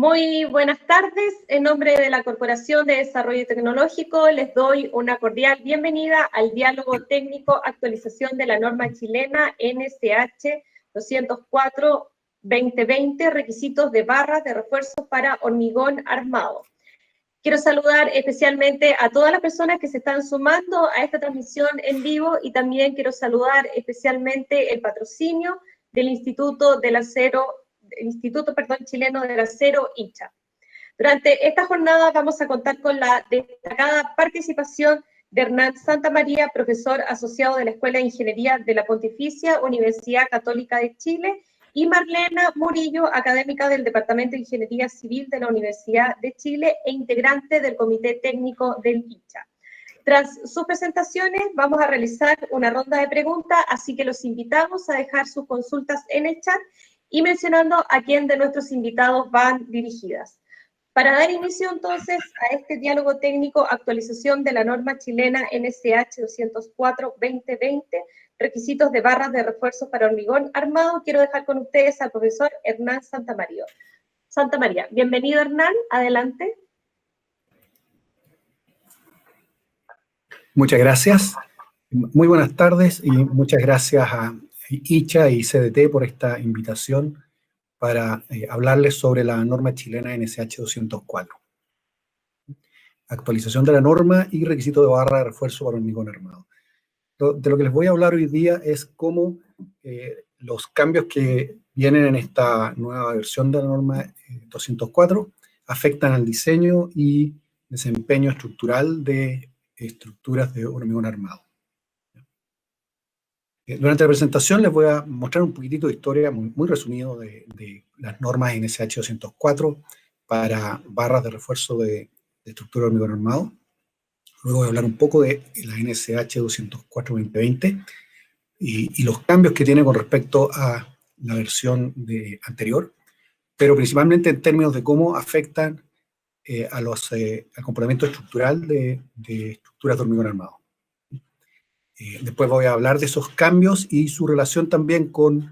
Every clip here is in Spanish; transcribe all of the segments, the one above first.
Muy buenas tardes. En nombre de la Corporación de Desarrollo Tecnológico les doy una cordial bienvenida al diálogo técnico actualización de la norma chilena NSH 204-2020, requisitos de barras de refuerzos para hormigón armado. Quiero saludar especialmente a todas las personas que se están sumando a esta transmisión en vivo y también quiero saludar especialmente el patrocinio del Instituto Chileno del Acero, INCHA. Durante esta jornada vamos a contar con la destacada participación de Hernán Santamaría, profesor asociado de la Escuela de Ingeniería de la Pontificia Universidad Católica de Chile, y Marlena Murillo, académica del Departamento de Ingeniería Civil de la Universidad de Chile e integrante del Comité Técnico del INCHA. Tras sus presentaciones vamos a realizar una ronda de preguntas, así que los invitamos a dejar sus consultas en el chat y mencionando a quién de nuestros invitados van dirigidas. Para dar inicio entonces a este diálogo técnico, actualización de la norma chilena NSH 204-2020, requisitos de barras de refuerzos para hormigón armado, quiero dejar con ustedes al profesor Hernán Santamaría. Bienvenido Hernán, adelante. Muchas gracias. Muy buenas tardes y muchas gracias a INCHA y CDT por esta invitación para hablarles sobre la norma chilena NSH 204. Actualización de la norma y requisito de barra de refuerzo para hormigón armado. De lo que les voy a hablar hoy día es cómo los cambios que vienen en esta nueva versión de la norma 204 afectan al diseño y desempeño estructural de estructuras de hormigón armado. Durante la presentación les voy a mostrar un poquitito de historia muy resumido de las normas NSH 204 para barras de refuerzo de estructura de hormigón armado. Luego voy a hablar un poco de la NSH 204-2020 y los cambios que tiene con respecto a la versión anterior, pero principalmente en términos de cómo afectan al comportamiento estructural de estructuras de hormigón armado. Después voy a hablar de esos cambios y su relación también con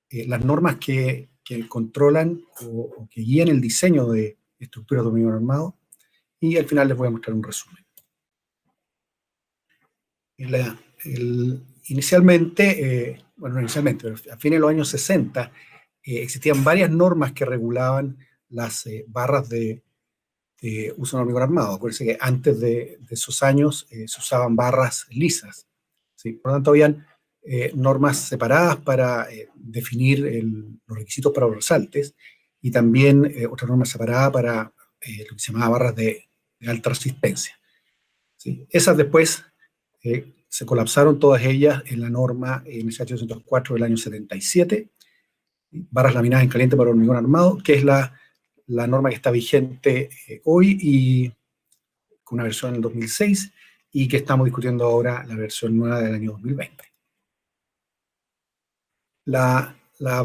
las normas que controlan o que guían el diseño de estructuras de hormigón armado, y al final les voy a mostrar un resumen. Inicialmente, pero a fines de los años 60, existían varias normas que regulaban las barras de uso en hormigón armado. Acuérdense que antes de esos años se usaban barras lisas, ¿sí? Por lo tanto, habían normas separadas para definir los requisitos para los resaltes y también otra norma separada para lo que se llamaba barras de alta resistencia, ¿sí? Esas después se colapsaron todas ellas en la norma NSH 204 del año 77, barras laminadas en caliente para hormigón armado, que es la norma que está vigente hoy y con una versión en el 2006 y que estamos discutiendo ahora la versión nueva del año 2020. La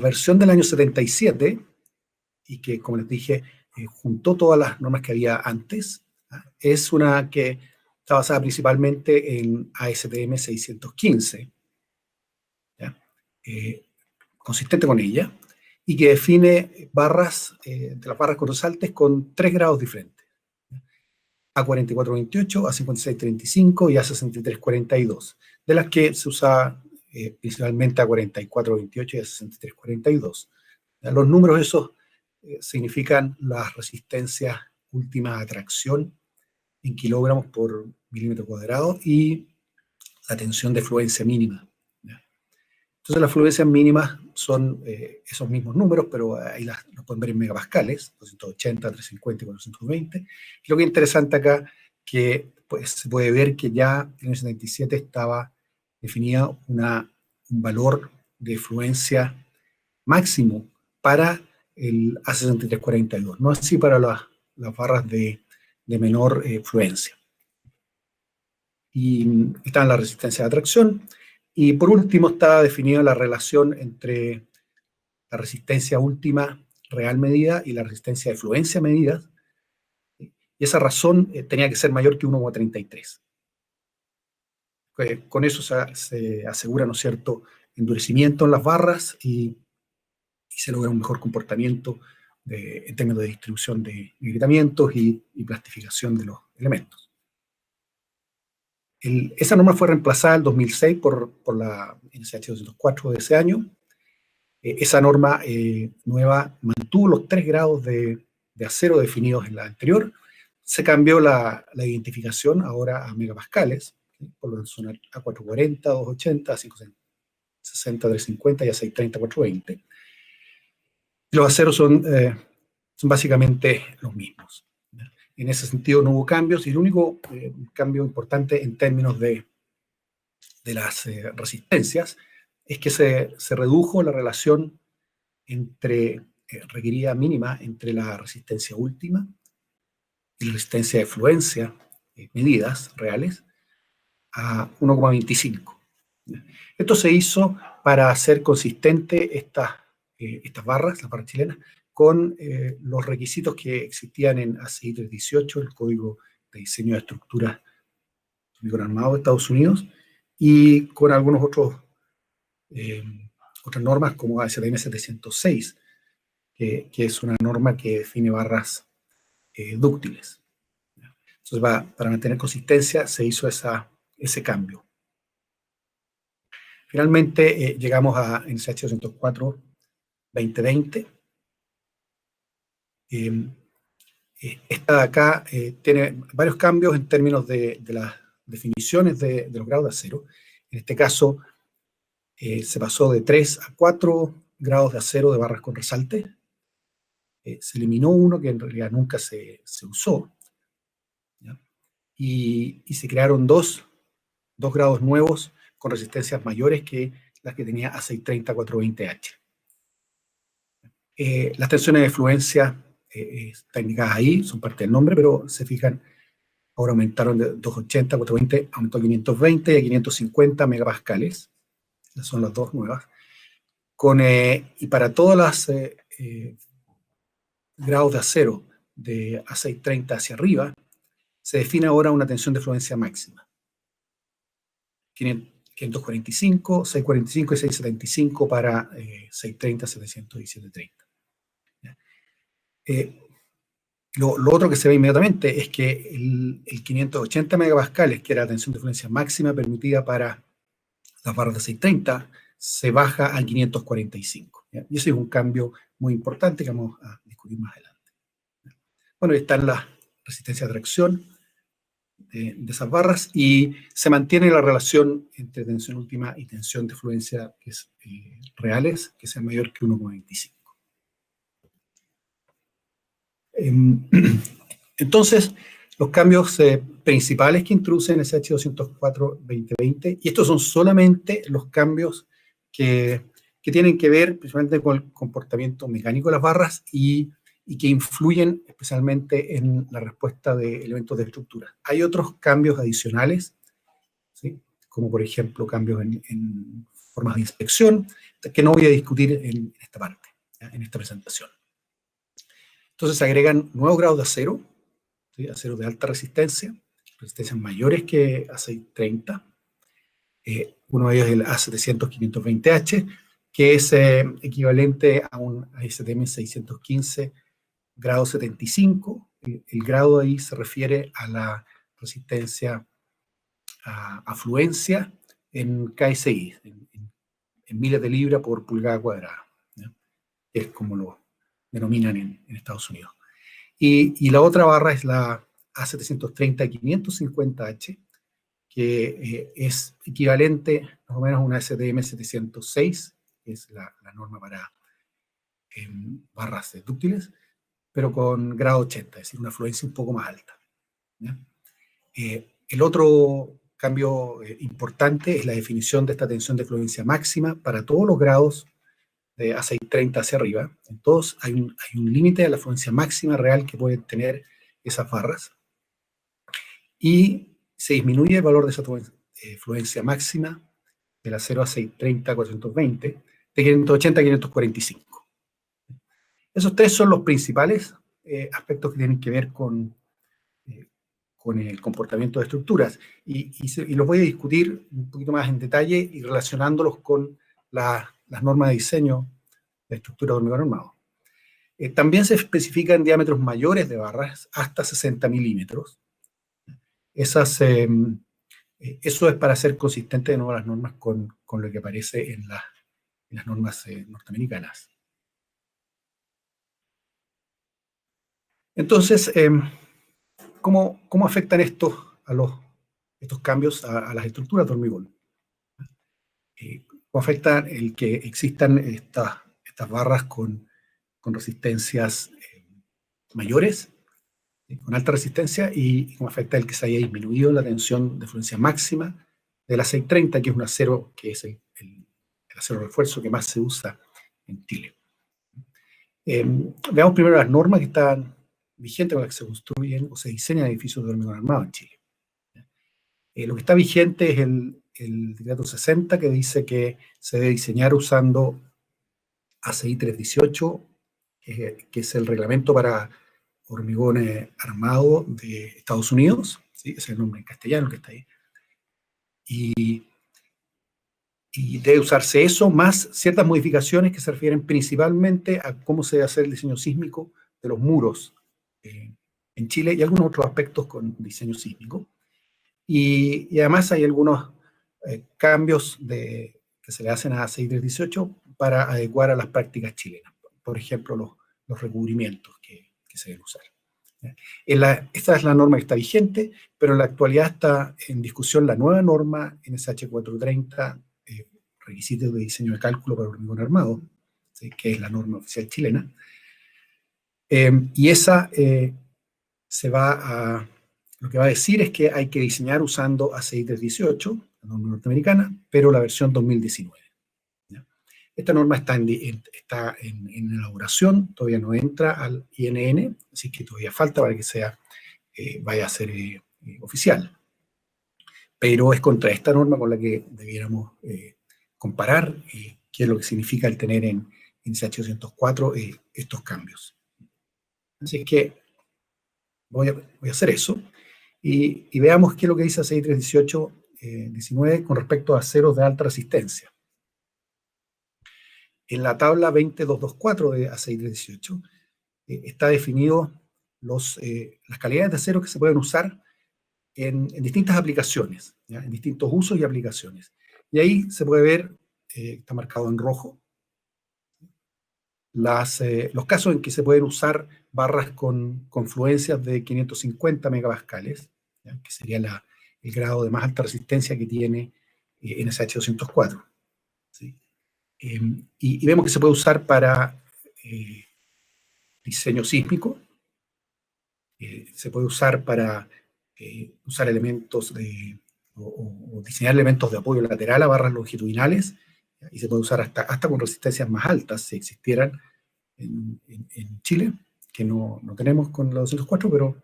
versión del año 77, y que, como les dije, juntó todas las normas que había antes, es una que está basada principalmente en ASTM 615, consistente con ella, y que define barras, de las barras con resaltes con 3 grados diferentes: A4428, A5635 y A6342, de las que se usa principalmente A4428 y A6342. Los números esos significan las resistencias últimas a tracción en kilogramos por milímetro cuadrado y la tensión de fluencia mínima. Entonces las fluencias mínimas son esos mismos números, pero ahí los pueden ver en megapascales, 280, 350 y 420. Y lo que es interesante acá, que pues, se puede ver que ya en el 77 estaba definida un valor de fluencia máximo para el A6342, no así para las barras de menor fluencia. Y está la resistencia de atracción. Y por último está definida la relación entre la resistencia última real medida y la resistencia de fluencia medida. Y esa razón tenía que ser mayor que 1,33. Con eso se asegura, ¿no es cierto?, endurecimiento en las barras y se logra un mejor comportamiento en términos de distribución de gritamientos y plastificación de los elementos. Esa norma fue reemplazada en 2006 por la NSH 204 de ese año. Esa norma nueva mantuvo los 3 grados de acero definidos en la anterior. Se cambió la identificación ahora a megapascales, ¿sí? Por lo que son A440, 280, 560, 350 y A630, 420. Los aceros son básicamente los mismos. En ese sentido no hubo cambios, y el único cambio importante en términos de las resistencias es que se redujo la relación requerida mínima entre la resistencia última y la resistencia de fluencia, medidas reales, a 1,25. Esto se hizo para hacer consistente estas barras, las barras chilenas, con los requisitos que existían en ACI 318, el Código de Diseño de Estructuras Armado de Estados Unidos, y con algunos otras normas como ASTM 706, que es una norma que define barras dúctiles. Entonces, para mantener consistencia, se hizo ese cambio. Finalmente, llegamos a NSH 204 2020. Esta de acá tiene varios cambios en términos de las definiciones de los grados de acero. En este caso, se pasó de 3 a 4 grados de acero de barras con resalte. Se eliminó uno que en realidad nunca se usó, ¿ya? Y se crearon dos grados nuevos con resistencias mayores que las que tenía A630 420H. Las tensiones de fluencia están indicadas ahí, son parte del nombre, pero se fijan, ahora aumentaron de 280 a 420, aumentó a 520 y a 550 megapascales. Esas son las dos nuevas. Y para todas las grados de acero de A630 hacia arriba, se define ahora una tensión de fluencia máxima. 545, 645 y 675 para 630, 700 y 730. Lo otro que se ve inmediatamente es que el 580 megapascales, que era la tensión de fluencia máxima permitida para las barras de 630, se baja a 545. ¿Ya? Y ese es un cambio muy importante que vamos a discutir más adelante. Bueno, ahí están las resistencias de tracción de esas barras, y se mantiene la relación entre tensión última y tensión de fluencia que es, reales, que sea mayor que 1,25. Entonces, los cambios principales que introduce NSH 204 2020, y estos son solamente los cambios que tienen que ver principalmente con el comportamiento mecánico de las barras y que influyen especialmente en la respuesta de elementos de estructura. Hay otros cambios adicionales, ¿sí? Como por ejemplo cambios en formas de inspección, que no voy a discutir en esta parte, ¿ya? En esta presentación. Entonces se agregan nuevos grados de acero, ¿sí? Acero de alta resistencia, resistencias mayores que A630. Uno de ellos es el A700 520H, que es equivalente a un ASTM 615 grado 75. El grado ahí se refiere a la resistencia a fluencia en KSI, en miles de libras por pulgada cuadrada, ¿ya? Es como lo denominan en Estados Unidos. Y la otra barra es la A730 550H, que es equivalente más o menos a una STM 706, que es la norma para barras dúctiles, pero con grado 80, es decir, una fluencia un poco más alta, ¿ya? El otro cambio importante es la definición de esta tensión de fluencia máxima para todos los grados de A630 hacia arriba. En todos hay un límite a la fluencia máxima real que pueden tener esas barras, y se disminuye el valor de esa fluencia máxima de la 0 a 630 420, de 580 a 545. Esos tres son los principales aspectos que tienen que ver con el comportamiento de estructuras, y los voy a discutir un poquito más en detalle y relacionándolos con las normas de diseño de estructura de hormigón armado. También se especifican diámetros mayores de barras, hasta 60 milímetros. Eso es para ser consistente de nuevo las normas con lo que aparece en las normas norteamericanas. Entonces, ¿cómo afectan estos cambios a las estructuras de hormigón? ¿Cómo afecta el que existan estas barras con resistencias mayores, con alta resistencia, y cómo afecta el que se haya disminuido la tensión de fluencia máxima de la 630, que es un acero que es el acero refuerzo que más se usa en Chile? Veamos primero las normas que están vigentes con las que se construyen o se diseñan edificios de hormigón armado en Chile. Lo que está vigente es el decreto 60, que dice que se debe diseñar usando ACI 318, que es el reglamento para hormigón armado de Estados Unidos, ¿sí? Ese es el nombre en castellano que está ahí. Y debe usarse eso, más ciertas modificaciones que se refieren principalmente a cómo se debe hacer el diseño sísmico de los muros en Chile, y algunos otros aspectos con diseño sísmico. Y además hay algunos cambios que se le hacen a 6318 para adecuar a las prácticas chilenas. Por ejemplo, los recubrimientos que se deben usar. Esta es la norma que está vigente, pero en la actualidad está en discusión la nueva norma NSH 430, requisitos de diseño de cálculo para hormigón armado, ¿sí? Que es la norma oficial chilena. Y esa lo que va a decir es que hay que diseñar usando ACI 318, la norma norteamericana, pero la versión 2019. ¿Ya? Esta norma está en elaboración, todavía no entra al INN, así que todavía falta para que vaya a ser oficial. Pero es contra esta norma con la que debiéramos comparar qué es lo que significa el tener en NSH 204 estos cambios. Así que voy a hacer eso. Y veamos qué es lo que dice ACI 318-19 con respecto a aceros de alta resistencia. En la tabla 20224 de ACI 318 está definido las calidades de acero que se pueden usar en distintas aplicaciones, ¿ya? En distintos usos y aplicaciones. Y ahí se puede ver, está marcado en rojo, los casos en que se pueden usar barras con fluencias de 550 megapascales, ¿ya? Que sería el grado de más alta resistencia que tiene NSH 204. ¿Sí? Y vemos que se puede usar para diseño sísmico, se puede usar para usar elementos o diseñar elementos de apoyo lateral a barras longitudinales, y se puede usar hasta con resistencias más altas, si existieran en Chile, que no tenemos con la 204,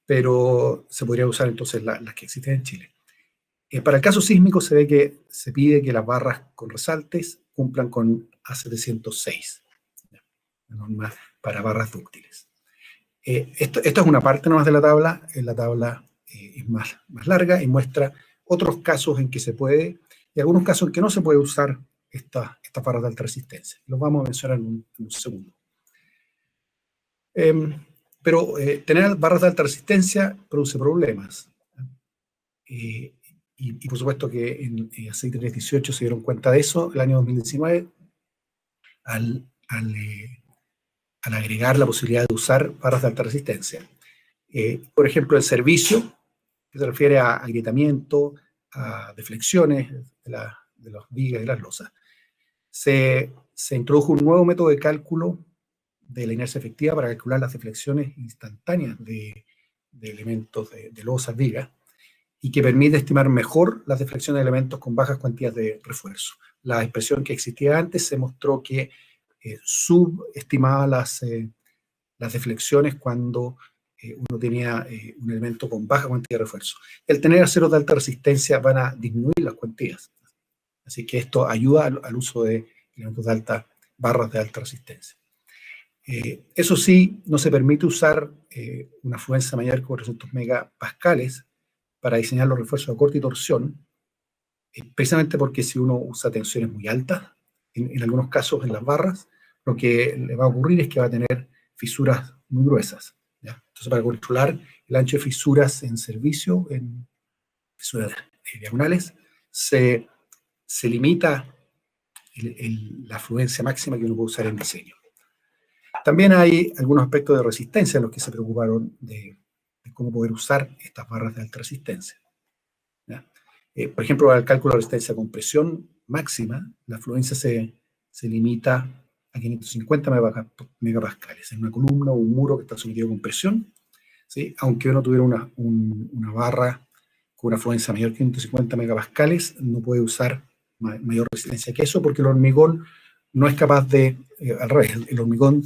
pero se podría usar entonces las que existen en Chile. Para el caso sísmico se pide que las barras con resaltes cumplan con A706, la norma para barras dúctiles. Esto es una parte nomás de la tabla. La tabla es más larga y muestra otros casos en que se puede, y algunos casos en que no se puede usar estas barras de alta resistencia. Los vamos a mencionar en un segundo. Pero tener barras de alta resistencia produce problemas. Y por supuesto que en ACI 318 se dieron cuenta de eso el año 2019 al agregar la posibilidad de usar barras de alta resistencia. Por ejemplo, el servicio, que se refiere a agrietamiento, a deflexiones de las vigas y las losas. Se introdujo un nuevo método de cálculo de la inercia efectiva para calcular las deflexiones instantáneas de elementos de losas, vigas, y que permite estimar mejor las deflexiones de elementos con bajas cuantías de refuerzo. La expresión que existía antes se mostró que subestimaba las deflexiones cuando uno tenía un elemento con baja cuantía de refuerzo. El tener aceros de alta resistencia van a disminuir las cuantías. Así que esto ayuda al uso de elementos de barras de alta resistencia. Eso sí, no se permite usar una fluencia mayor que 400 megapascales para diseñar los refuerzos de corte y torsión, precisamente porque si uno usa tensiones muy altas, en algunos casos en las barras, lo que le va a ocurrir es que va a tener fisuras muy gruesas, ¿ya? Entonces, para controlar el ancho de fisuras en servicio, en fisuras diagonales, se limita la afluencia máxima que uno puede usar en diseño. También hay algunos aspectos de resistencia en los que se preocuparon de cómo poder usar estas barras de alta resistencia, ¿ya? Por ejemplo, al cálculo de resistencia a compresión máxima, la afluencia se limita a 550 megapascales en una columna o un muro que está sometido a compresión, ¿sí? Aunque uno tuviera una barra con una afluencia mayor que 550 megapascales, no puede usar mayor resistencia que eso, porque el hormigón no es capaz de, al revés, el hormigón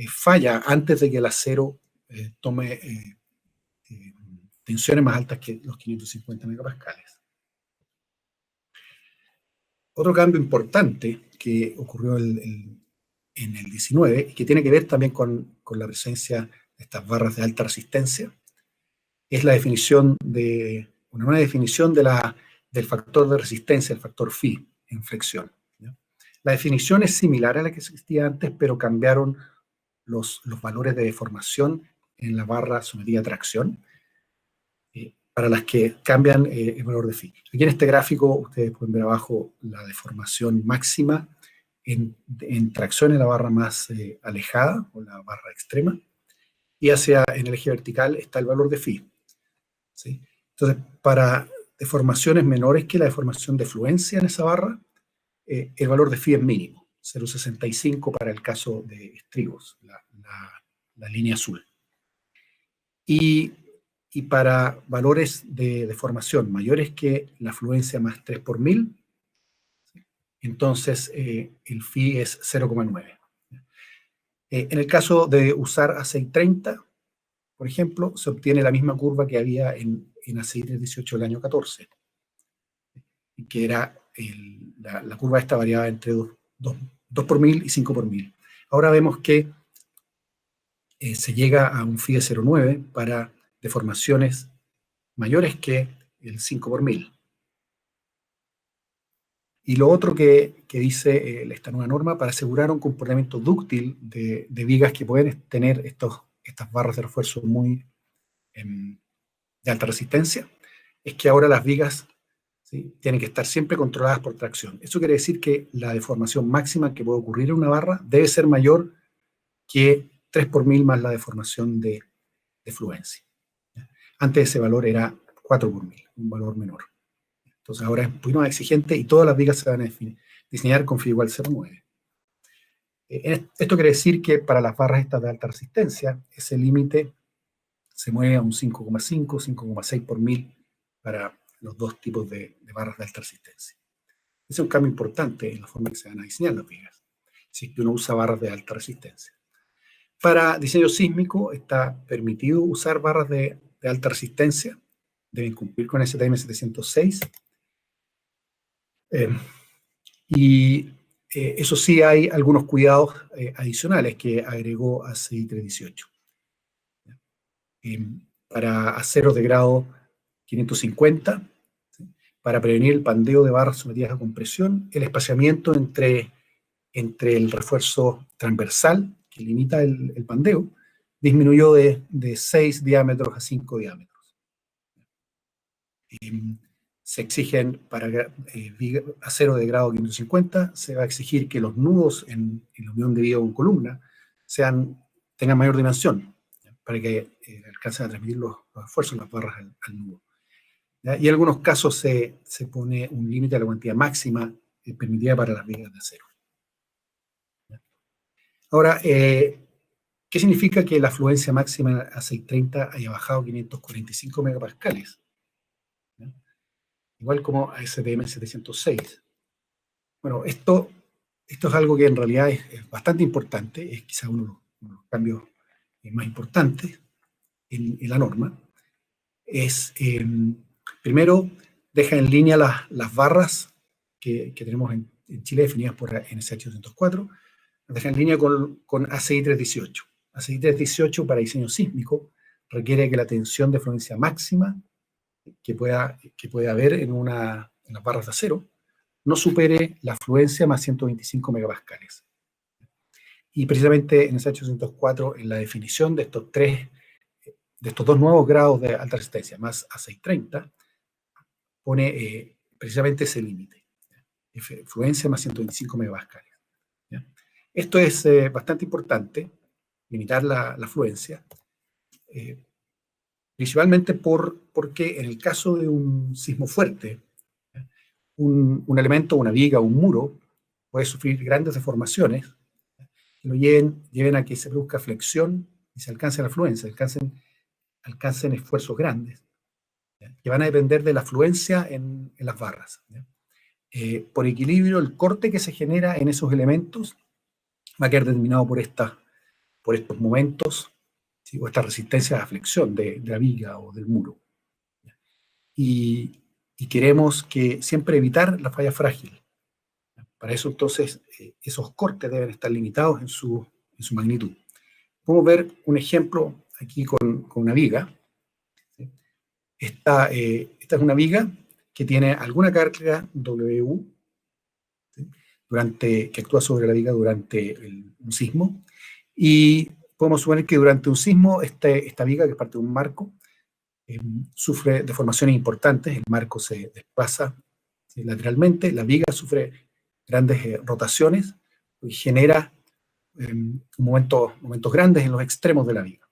falla antes de que el acero tome tensiones más altas que los 550 megapascales. Otro cambio importante que ocurrió en el 19, y que tiene que ver también con la presencia de estas barras de alta resistencia, es la definición una nueva definición del factor de resistencia, el factor phi, en flexión, ¿ya? La definición es similar a la que existía antes, pero cambiaron los valores de deformación en la barra sometida a tracción, para las que cambian el valor de phi. Aquí en este gráfico ustedes pueden ver abajo la deformación máxima en tracción en la barra más alejada, o la barra extrema, y en el eje vertical está el valor de phi, ¿sí? Entonces, para deformaciones menores que la deformación de fluencia en esa barra, el valor de phi es mínimo, 0,65 para el caso de estribos, la línea azul. Y para valores de deformación mayores que la fluencia más 3 por 1000, entonces el phi es 0,9. En el caso de usar A630, por ejemplo, se obtiene la misma curva que había en A618 del año 14, que era la curva esta variaba entre 2 por 1000 y 5 por 1000. Ahora vemos que se llega a un phi de 0,9 para deformaciones mayores que el 5 por 1000. Y lo otro que dice esta nueva norma, para asegurar un comportamiento dúctil de vigas que pueden tener estas barras de refuerzo muy de alta resistencia, es que ahora las vigas, ¿sí?, tienen que estar siempre controladas por tracción. Eso quiere decir que la deformación máxima que puede ocurrir en una barra debe ser mayor que 3 por 1000 más la deformación de fluencia. Antes ese valor era 4 por 1000, un valor menor. Entonces ahora es un poquito más exigente y todas las vigas se van a diseñar con phi igual 0,9. Esto quiere decir que para las barras estas de alta resistencia, ese límite se mueve a un 5,5, 5,6 por 1000 para los dos tipos de barras de alta resistencia. Ese es un cambio importante en la forma en que se van a diseñar las vigas, si es que uno usa barras de alta resistencia. Para diseño sísmico está permitido usar barras de alta resistencia, deben cumplir con STM 706. Eso sí, hay algunos cuidados adicionales que agregó ACI 318. Para aceros de grado 550, ¿sí?, para prevenir el pandeo de barras sometidas a compresión, el espaciamiento entre el refuerzo transversal, que limita el pandeo, disminuyó de 6 diámetros a 5 diámetros. Se exigen para acero de grado 550, se va a exigir que los nudos en la unión de viga con columna tengan mayor dimensión, ¿ya?, para que alcancen a transmitir los esfuerzos de las barras al nudo, ¿ya? Y en algunos casos se pone un límite a la cantidad máxima permitida para las vigas de acero, ¿ya? Ahora, ¿qué significa que la fluencia máxima a 630 haya bajado 545 megapascales? Igual como a STM 706. Bueno, esto es algo que en realidad es bastante importante, es quizá uno de los cambios más importantes en la norma. Primero, deja en línea las barras que tenemos en Chile definidas por NSH 804, las deja en línea con ACI 318. ACI 318 para diseño sísmico requiere que la tensión de fluencia máxima que puede haber en las barras de acero no supere la fluencia más 125 megapascales. Y precisamente en ese 804, en la definición de estos dos nuevos grados de alta resistencia, más A630, pone precisamente ese límite, fluencia más 125 megapascales. ¿Ya? Esto es bastante importante, limitar la fluencia, principalmente porque en el caso de un sismo fuerte, un elemento, una viga, un muro, puede sufrir grandes deformaciones que lo lleven a que se produzca flexión y se alcance la fluencia, alcancen esfuerzos grandes, ¿ya? Que van a depender de la fluencia en las barras. ¿Ya? Por equilibrio, el corte que se genera en esos elementos va a quedar determinado por estos momentos, ¿sí? O esta resistencia a flexión de la viga o del muro. Y queremos siempre evitar la falla frágil. Para eso, entonces, esos cortes deben estar limitados en su magnitud. Podemos ver un ejemplo aquí con una viga. ¿Sí? Esta es una viga que tiene alguna carga WU, ¿sí? Que actúa sobre la viga durante un sismo. Y podemos suponer que durante un sismo esta viga, que es parte de un marco, sufre deformaciones importantes, el marco se desplaza, ¿sí? Lateralmente, la viga sufre grandes rotaciones y genera momentos grandes en los extremos de la viga.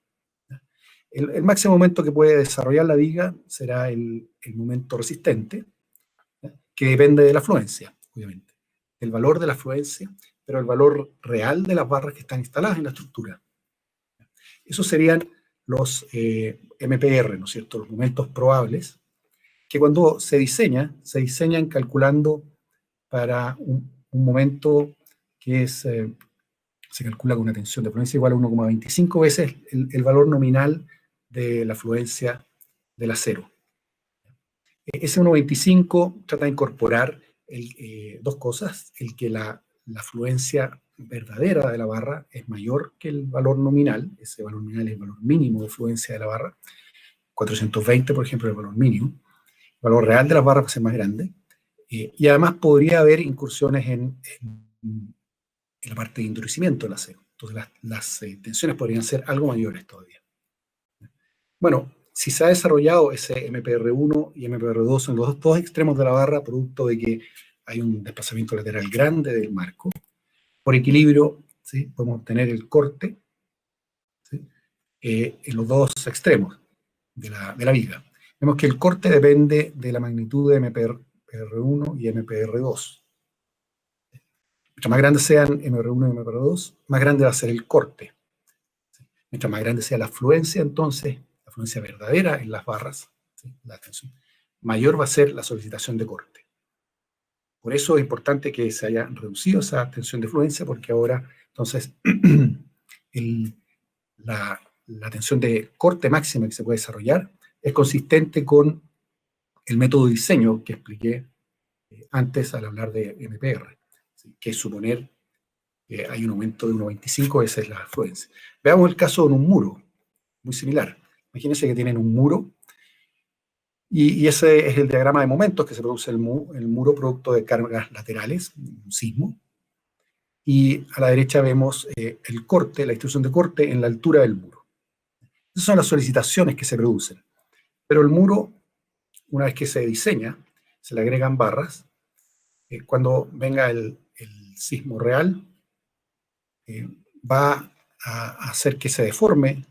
El máximo momento que puede desarrollar la viga será el momento resistente, ¿ya? Que depende de la fluencia, obviamente, del valor de la fluencia, pero el valor real de las barras que están instaladas en la estructura. Esos serían los MPR, ¿no es cierto?, los momentos probables, que cuando se diseñan calculando para un momento que se calcula con una tensión de fluencia igual a 1,25 veces el valor nominal de la fluencia del acero. Ese 1,25 trata de incorporar dos cosas: el que la fluencia verdadera de la barra es mayor que el valor nominal, ese valor nominal es el valor mínimo de fluencia de la barra, 420, por ejemplo, es el valor mínimo. El valor real de las barras va a ser más grande, y además podría haber incursiones en la parte de endurecimiento del acero. Entonces las tensiones podrían ser algo mayores todavía. Bueno, si se ha desarrollado ese MPR1 y MPR2 en los dos extremos de la barra, producto de que hay un desplazamiento lateral grande del marco, por equilibrio, ¿sí?, podemos obtener el corte, ¿sí?, en los dos extremos de la viga. Vemos que el corte depende de la magnitud de MPR1 y MPR2. Mientras más grandes sean MPR1 y MPR2, más grande va a ser el corte. Mientras más grande sea la fluencia, entonces, la fluencia verdadera en las barras, ¿sí?, la tensión, mayor va a ser la solicitación de corte. Por eso es importante que se haya reducido esa tensión de fluencia, porque ahora, entonces, la tensión de corte máxima que se puede desarrollar es consistente con el método de diseño que expliqué antes al hablar de MPR, ¿sí?, que es suponer que hay un aumento de 1,25 veces la fluencia. Veamos el caso de un muro, muy similar. Imagínense que tienen un muro, y ese es el diagrama de momentos que se produce el muro producto de cargas laterales, un sismo. Y a la derecha vemos el corte, la distribución de corte en la altura del muro. Esas son las solicitaciones que se producen. Pero el muro, una vez que se diseña, se le agregan barras. Cuando venga el sismo real, va a hacer que se deforme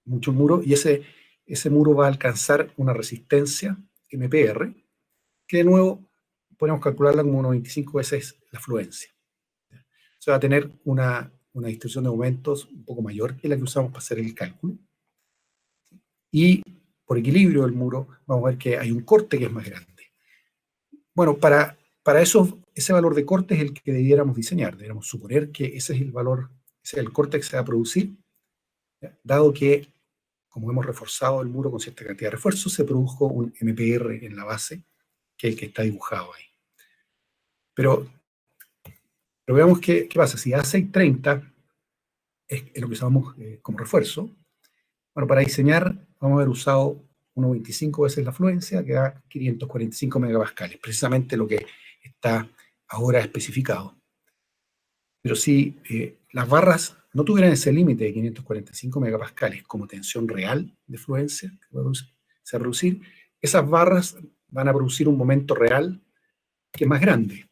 mucho el muro, y ese muro va a alcanzar una resistencia MPR, que de nuevo podemos calcularla como 1,25 veces la fluencia. O sea, va a tener una distribución de momentos un poco mayor que la que usamos para hacer el cálculo. Y por equilibrio del muro, vamos a ver que hay un corte que es más grande. Bueno, para eso, ese valor de corte es el que debiéramos diseñar. Deberíamos suponer que ese es el valor, ese es el corte que se va a producir, ¿ya?, dado que, como hemos reforzado el muro con cierta cantidad de refuerzo, se produjo un MPR en la base, que es el que está dibujado ahí. Pero veamos qué pasa. Si A630 es lo que usamos como refuerzo, bueno, para diseñar vamos a haber usado 1,25 veces la fluencia, que da 545 megapascales, precisamente lo que está ahora especificado. Pero si las barras no tuvieran ese límite de 545 megapascales como tensión real de fluencia que se va a producir, esas barras van a producir un momento real que es más grande.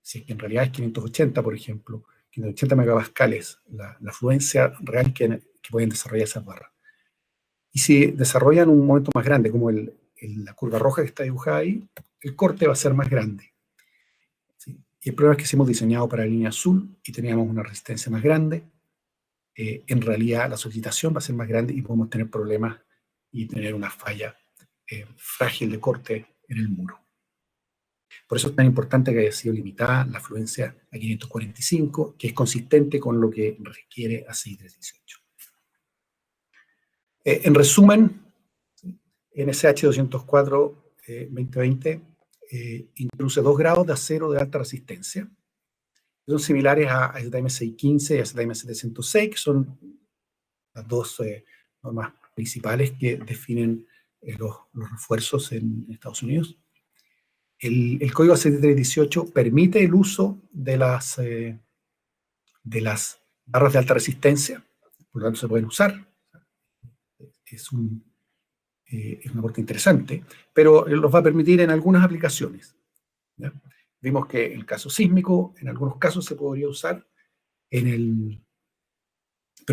Si es que en realidad es 580, por ejemplo, 580 megapascales, la fluencia real que pueden desarrollar esas barras. Y si desarrollan un momento más grande, como la curva roja que está dibujada ahí, el corte va a ser más grande. ¿Sí? Y el problema es que si hemos diseñado para la línea azul y teníamos una resistencia más grande, en realidad la solicitación va a ser más grande y podemos tener problemas y tener una falla frágil de corte en el muro. Por eso es tan importante que haya sido limitada la fluencia a 545, que es consistente con lo que requiere ACI 318. En resumen, NSH 204-2020 introduce 2 grados de acero de alta resistencia. Son similares a ZM 615 y a ZM 706, que son las dos normas principales que definen los refuerzos en Estados Unidos. El código ACI 318 permite el uso de las barras de alta resistencia, por lo tanto se pueden usar. Es un aporte interesante, pero los va a permitir en algunas aplicaciones. ¿Ya? Vimos que en el caso sísmico, en algunos casos se podría usar, pero en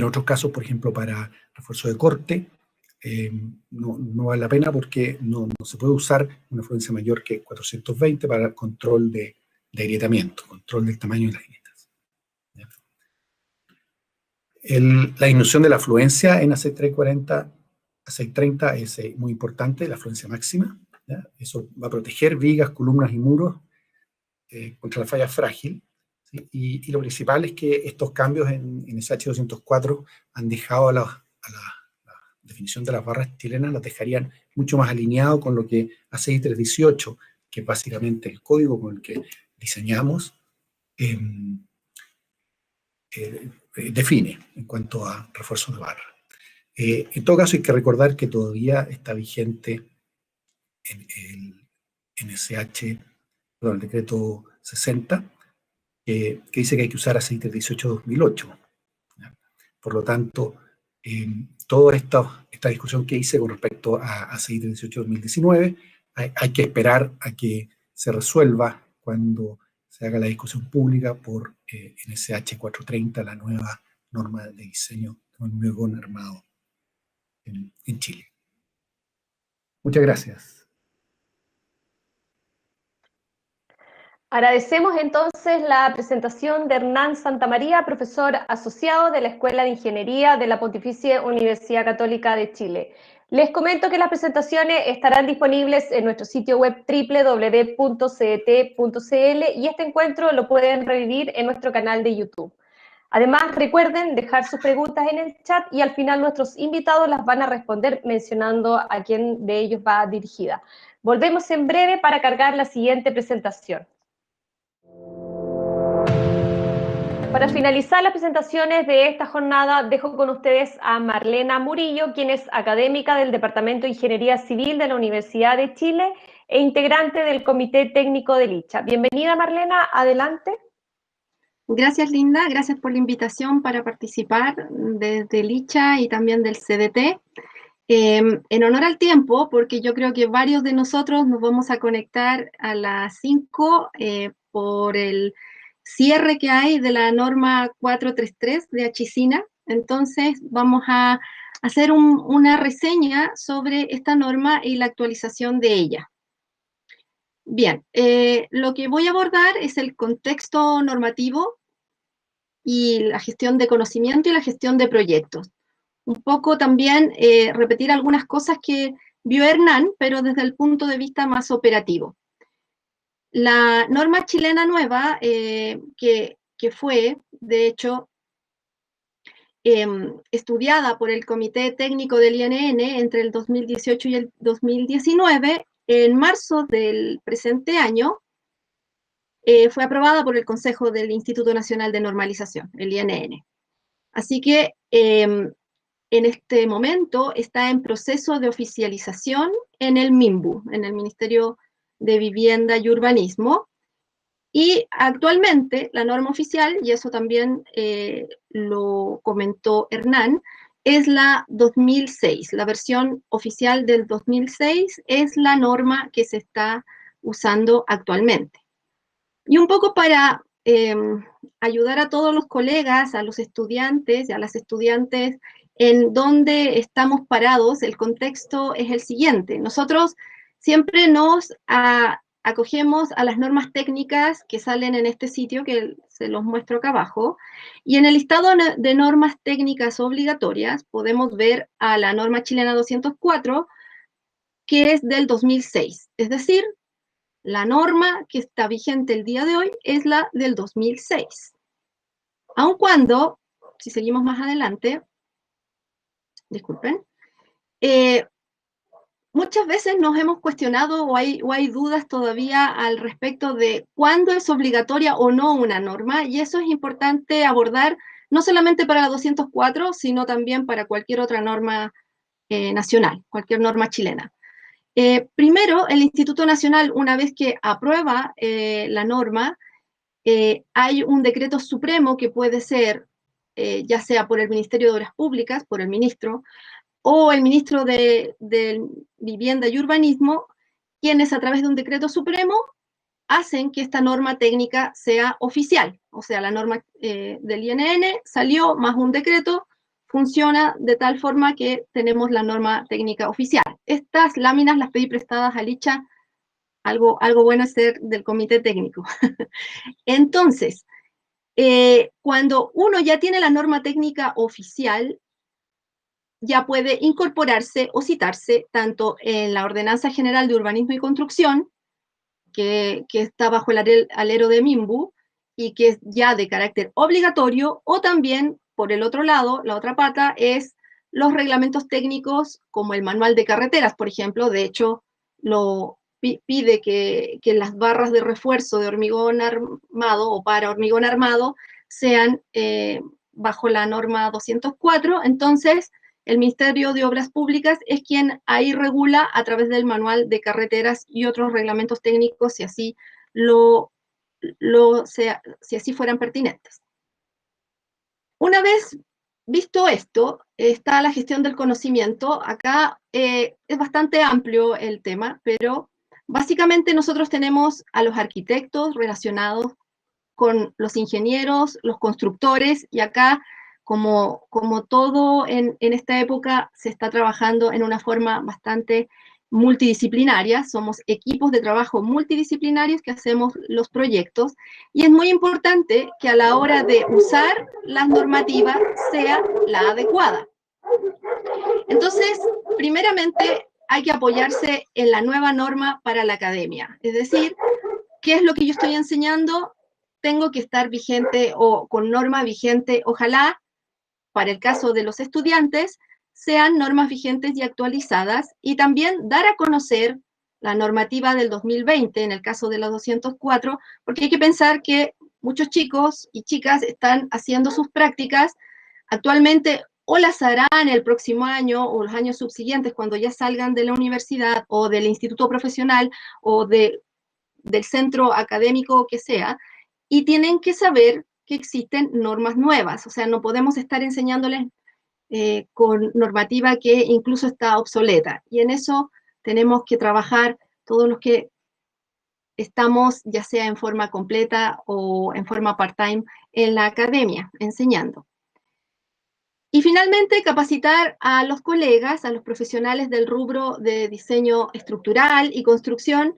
otros casos, por ejemplo, para refuerzo de corte, no vale la pena porque no se puede usar una frecuencia mayor que 420 para control de agrietamiento, control del tamaño de las grietas. ¿Ya? La disminución de la afluencia en A640 a 630 es muy importante, la afluencia máxima. ¿Ya? Eso va a proteger vigas, columnas y muros contra la falla frágil. ¿Sí? Y lo principal es que estos cambios en SH204 han dejado a la definición de las barras chilenas, las dejarían mucho más alineado con lo que ACI 318, que es básicamente el código con el que diseñamos, define en cuanto a refuerzo de barra. En todo caso, hay que recordar que todavía está vigente el decreto 60, que dice que hay que usar ACI 318-2008. Por lo tanto, toda esta discusión que hice con respecto a ACI 318-2019, hay que esperar a que se resuelva cuando se haga la discusión pública por NSH 430, la nueva norma de diseño de un hormigón armado en Chile. Muchas gracias. Agradecemos entonces la presentación de Hernán Santamaría, profesor asociado de la Escuela de Ingeniería de la Pontificia Universidad Católica de Chile. Les comento que las presentaciones estarán disponibles en nuestro sitio web www.cet.cl y este encuentro lo pueden revivir en nuestro canal de YouTube. Además, recuerden dejar sus preguntas en el chat y al final nuestros invitados las van a responder mencionando a quién de ellos va dirigida. Volvemos en breve para cargar la siguiente presentación. Para finalizar las presentaciones de esta jornada, dejo con ustedes a Marlena Murillo, quien es académica del Departamento de Ingeniería Civil de la Universidad de Chile e integrante del Comité Técnico de Licha. Bienvenida, Marlena, adelante. Gracias, Linda, gracias por la invitación para participar desde Licha y también del CDT. En honor al tiempo, porque yo creo que varios de nosotros nos vamos a conectar a las 5 por el cierre que hay de la norma 433 de Achicina. Entonces vamos a hacer una reseña sobre esta norma y la actualización de ella. Bien, lo que voy a abordar es el contexto normativo y la gestión de conocimiento y la gestión de proyectos. Un poco también repetir algunas cosas que vio Hernán, pero desde el punto de vista más operativo. La norma chilena nueva, que fue, de hecho, estudiada por el Comité Técnico del INN entre el 2018 y el 2019, en marzo del presente año, fue aprobada por el Consejo del Instituto Nacional de Normalización, el INN. Así que en este momento está en proceso de oficialización en el MIMBU, en el Ministerio de Vivienda y Urbanismo, Y actualmente la norma oficial, y eso también lo comentó Hernán, es la 2006. La versión oficial del 2006 es la norma que se está usando actualmente. Y un poco para ayudar a todos los colegas, a los estudiantes y a las estudiantes en dónde estamos parados, el contexto es el siguiente. Nosotros siempre nos acogemos a las normas técnicas que salen en este sitio, que se los muestro acá abajo, y en el listado de normas técnicas obligatorias podemos ver a la norma chilena 204, que es del 2006, es decir, la norma que está vigente el día de hoy es la del 2006. Aun cuando, si seguimos más adelante, disculpen, muchas veces nos hemos cuestionado o hay dudas todavía al respecto de cuándo es obligatoria o no una norma, y eso es importante abordar no solamente para la 204, sino también para cualquier otra norma nacional, cualquier norma chilena. Primero, el Instituto Nacional, una vez que aprueba la norma, hay un decreto supremo que puede ser, ya sea por el Ministerio de Obras Públicas, por el ministro, o el ministro de Vivienda y Urbanismo, quienes a través de un decreto supremo hacen que esta norma técnica sea oficial. O sea, la norma del INN salió más un decreto, funciona de tal forma que tenemos la norma técnica oficial. Estas láminas las pedí prestadas a Licha, algo bueno es ser del comité técnico. Entonces, cuando uno ya tiene la norma técnica oficial, ya puede incorporarse o citarse tanto en la Ordenanza General de Urbanismo y Construcción, que está bajo el alero de MIMBU, y que es ya de carácter obligatorio, o también, por el otro lado, la otra pata es los reglamentos técnicos, como el manual de carreteras, por ejemplo. De hecho, lo pide que las barras de refuerzo de hormigón armado o para hormigón armado sean bajo la norma 204. Entonces, el Ministerio de Obras Públicas es quien ahí regula a través del manual de carreteras y otros reglamentos técnicos, si así si así fueran pertinentes. Una vez visto esto, está la gestión del conocimiento. Acá es bastante amplio el tema, pero básicamente nosotros tenemos a los arquitectos relacionados con los ingenieros, los constructores, y acá, como todo en esta época, se está trabajando en una forma bastante multidisciplinaria. Somos equipos de trabajo multidisciplinarios que hacemos los proyectos, y es muy importante que a la hora de usar las normativas sea la adecuada. Entonces, primeramente, hay que apoyarse en la nueva norma para la academia, es decir, ¿qué es lo que yo estoy enseñando? Tengo que estar vigente o con norma vigente. Ojalá, para el caso de los estudiantes, sean normas vigentes y actualizadas, y también dar a conocer la normativa del 2020, en el caso de la 204, porque hay que pensar que muchos chicos y chicas están haciendo sus prácticas actualmente, o las harán el próximo año o los años subsiguientes cuando ya salgan de la universidad o del instituto profesional o del centro académico que sea, y tienen que saber que existen normas nuevas. O sea, no podemos estar enseñándoles con normativa que incluso está obsoleta. Y en eso tenemos que trabajar todos los que estamos, ya sea en forma completa o en forma part-time, en la academia, enseñando. Y finalmente, capacitar a los colegas, a los profesionales del rubro de diseño estructural y construcción,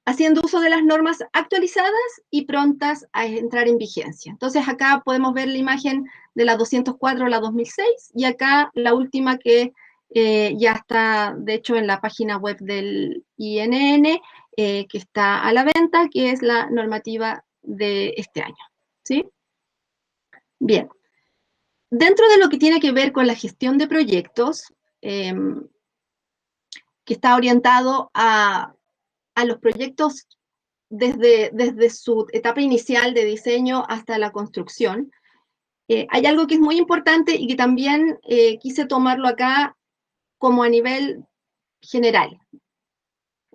haciendo uso de las normas actualizadas y prontas a entrar en vigencia. Entonces acá podemos ver la imagen de la 204, la 2006, y acá la última que ya está, de hecho, en la página web del INN, que está a la venta, que es la normativa de este año. ¿Sí? Bien. Dentro de lo que tiene que ver con la gestión de proyectos, que está orientado a los proyectos desde su etapa inicial de diseño hasta la construcción, hay algo que es muy importante y que también quise tomarlo acá como a nivel general.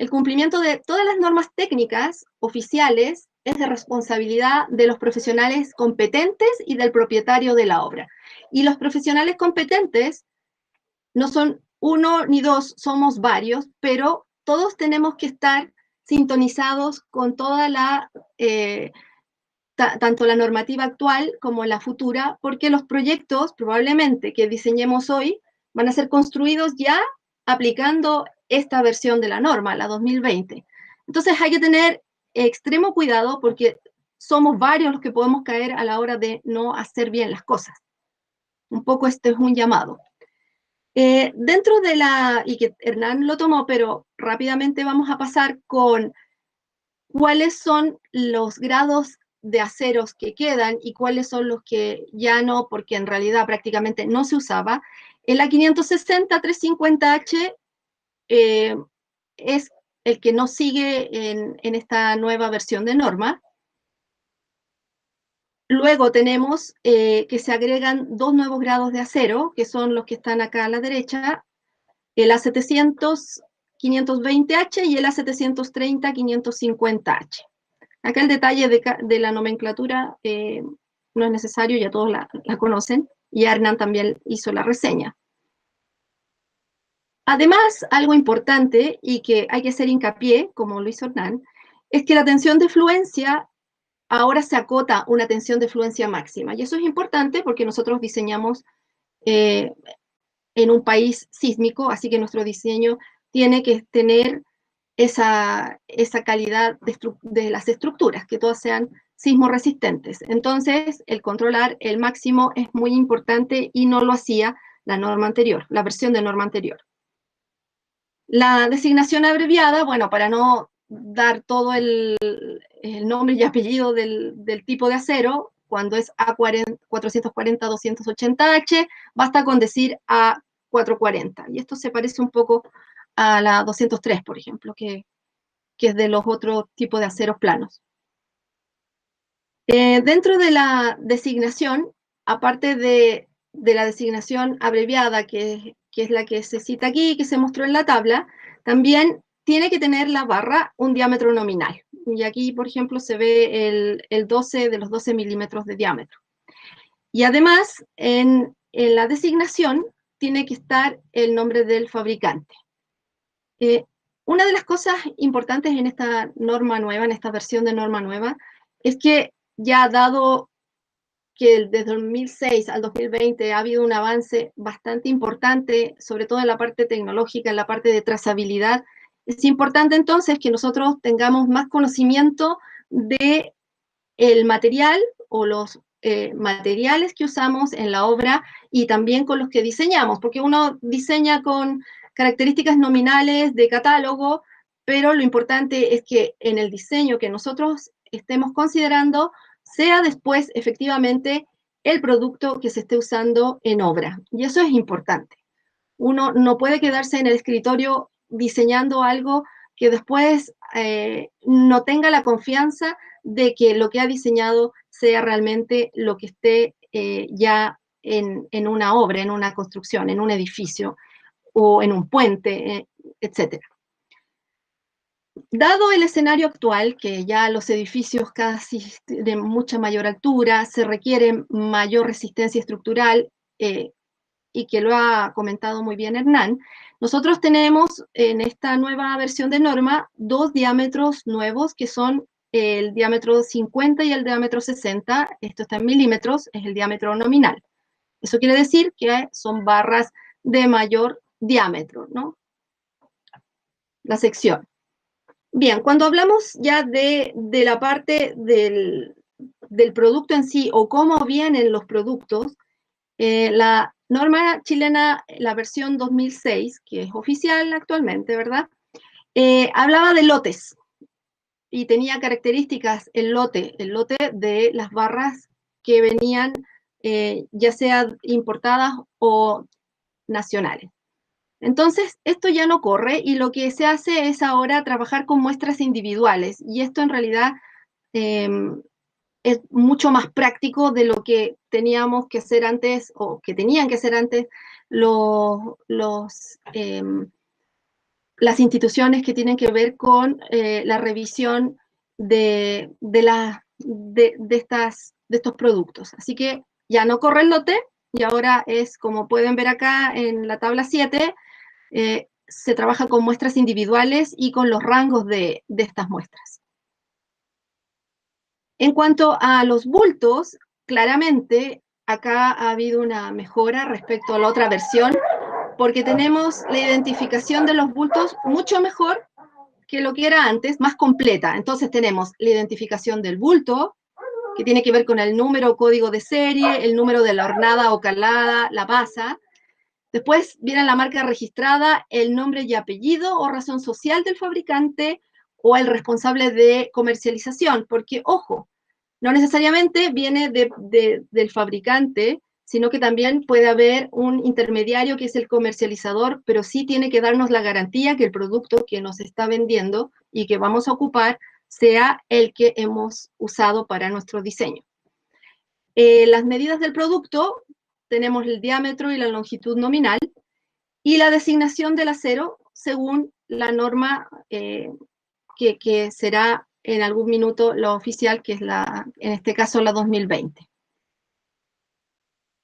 el cumplimiento de todas las normas técnicas oficiales es de responsabilidad de los profesionales competentes y del propietario de la obra. Y los profesionales competentes no son uno ni dos, somos varios, pero todos tenemos que estar sintonizados con toda tanto la normativa actual como la futura, porque los proyectos probablemente que diseñemos hoy van a ser construidos ya aplicando esta versión de la norma, la 2020. Entonces hay que tener extremo cuidado porque somos varios los que podemos caer a la hora de no hacer bien las cosas. Un poco este es un llamado. Dentro de y que Hernán lo tomó, pero rápidamente vamos a pasar con cuáles son los grados de aceros que quedan y cuáles son los que ya no, porque en realidad prácticamente no se usaba. En la 560-350H es el que no sigue en esta nueva versión de norma. Luego tenemos que se agregan 2 nuevos grados de acero, que son los que están acá a la derecha, el A700-520H y el A730-550H. Acá el detalle de la nomenclatura no es necesario, ya todos la conocen, y Hernán también hizo la reseña. Además, algo importante y que hay que hacer hincapié, como lo hizo Hernán, es que la tensión de fluencia ahora se acota una tensión de fluencia máxima. Y eso es importante porque nosotros diseñamos en un país sísmico, así que nuestro diseño tiene que tener esa calidad de las estructuras, que todas sean sismo resistentes. Entonces, el controlar el máximo es muy importante y no lo hacía la norma anterior, la versión de norma anterior. La designación abreviada, bueno, para no dar todo el nombre y apellido del tipo de acero, cuando es A440-280H, basta con decir A440. Y esto se parece un poco a la 203, por ejemplo, que es de los otros tipos de aceros planos. Dentro de la designación, aparte de la designación abreviada, que es la que se cita aquí, que se mostró en la tabla, también tiene que tener la barra un diámetro nominal. Y aquí, por ejemplo, se ve el 12 de los 12 milímetros de diámetro. Y además, en la designación tiene que estar el nombre del fabricante. Una de las cosas importantes en esta norma nueva, en esta versión de norma nueva, es que ya dado que desde 2006 al 2020 ha habido un avance bastante importante, sobre todo en la parte tecnológica, en la parte de trazabilidad, es importante entonces que nosotros tengamos más conocimiento de el material o los materiales que usamos en la obra y también con los que diseñamos, porque uno diseña con características nominales de catálogo, pero lo importante es que en el diseño que nosotros estemos considerando sea después efectivamente el producto que se esté usando en obra. Y eso es importante. Uno no puede quedarse en el escritorio diseñando algo que después no tenga la confianza de que lo que ha diseñado sea realmente lo que esté ya en una obra, en una construcción, en un edificio o en un puente, etc. Dado el escenario actual, que ya los edificios casi de mucha mayor altura, se requiere mayor resistencia estructural, y que lo ha comentado muy bien Hernán, nosotros tenemos en esta nueva versión de norma 2 diámetros nuevos que son el diámetro 50 y el diámetro 60, esto está en milímetros, es el diámetro nominal. Eso quiere decir que son barras de mayor diámetro, ¿no? La sección. Bien, cuando hablamos ya de la parte del producto en sí o cómo vienen los productos, la norma chilena, la versión 2006, que es oficial actualmente, ¿verdad? Hablaba de lotes y tenía características el lote de las barras que venían ya sea importadas o nacionales. Entonces, esto ya no corre y lo que se hace es ahora trabajar con muestras individuales y esto en realidad es mucho más práctico de lo que teníamos que hacer antes o que tenían que hacer antes los las instituciones que tienen que ver con la revisión de estos productos. Así que ya no corre el lote, y ahora es, como pueden ver acá en la tabla 7, se trabaja con muestras individuales y con los rangos de estas muestras. En cuanto a los bultos, claramente acá ha habido una mejora respecto a la otra versión, porque tenemos la identificación de los bultos mucho mejor que lo que era antes, más completa. Entonces tenemos la identificación del bulto, que tiene que ver con el número o código de serie, el número de la hornada o calada, la basa. Después viene la marca registrada, el nombre y apellido o razón social del fabricante o el responsable de comercialización, porque, ojo, no necesariamente viene del fabricante, sino que también puede haber un intermediario que es el comercializador, pero sí tiene que darnos la garantía que el producto que nos está vendiendo y que vamos a ocupar sea el que hemos usado para nuestro diseño. Las medidas del producto, tenemos el diámetro y la longitud nominal, y la designación del acero según la norma que será en algún minuto la oficial, que es en este caso la 2020.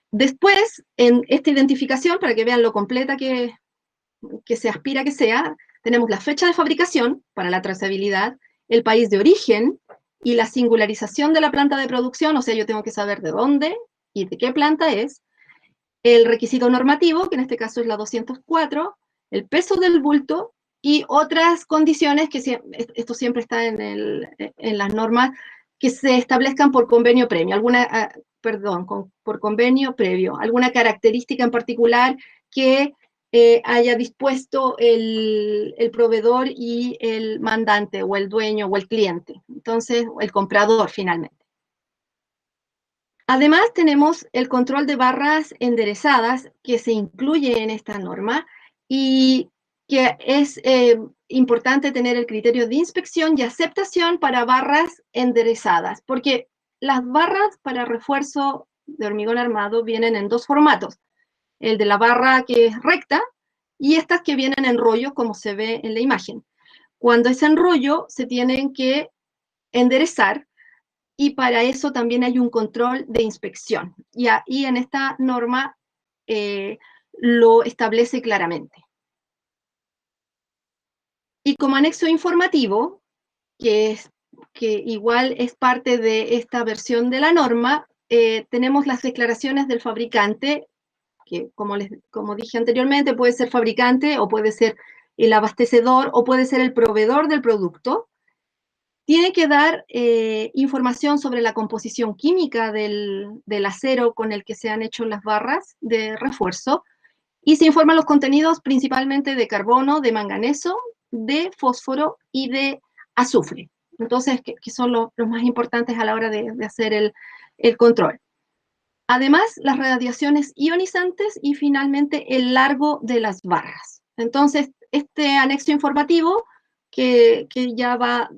Después, en esta identificación, para que vean lo completa que se aspira que sea, tenemos la fecha de fabricación para la trazabilidad, el país de origen y la singularización de la planta de producción, o sea, yo tengo que saber de dónde y de qué planta es, el requisito normativo, que en este caso es la 204, el peso del bulto y otras condiciones que esto siempre está en las normas que se establezcan por convenio previo, por convenio previo, alguna característica en particular que haya dispuesto el proveedor y el mandante, o el dueño, o el cliente, entonces, el comprador finalmente. Además, tenemos el control de barras enderezadas que se incluye en esta norma y que es importante tener el criterio de inspección y aceptación para barras enderezadas, porque las barras para refuerzo de hormigón armado vienen en dos formatos, el de la barra que es recta y estas que vienen en rollo, como se ve en la imagen. Cuando es en rollo, se tienen que enderezar, y para eso también hay un control de inspección. Y ahí en esta norma lo establece claramente. Y como anexo informativo, que igual es parte de esta versión de la norma, tenemos las declaraciones del fabricante, que como dije anteriormente, puede ser fabricante o puede ser el abastecedor o puede ser el proveedor del producto. Tiene que dar información sobre la composición química del acero con el que se han hecho las barras de refuerzo, y se informan los contenidos principalmente de carbono, de manganeso, de fósforo y de azufre. Entonces, que son los más importantes a la hora de hacer el control. Además, las radiaciones ionizantes y finalmente el largo de las barras. Entonces, este anexo informativo que ya va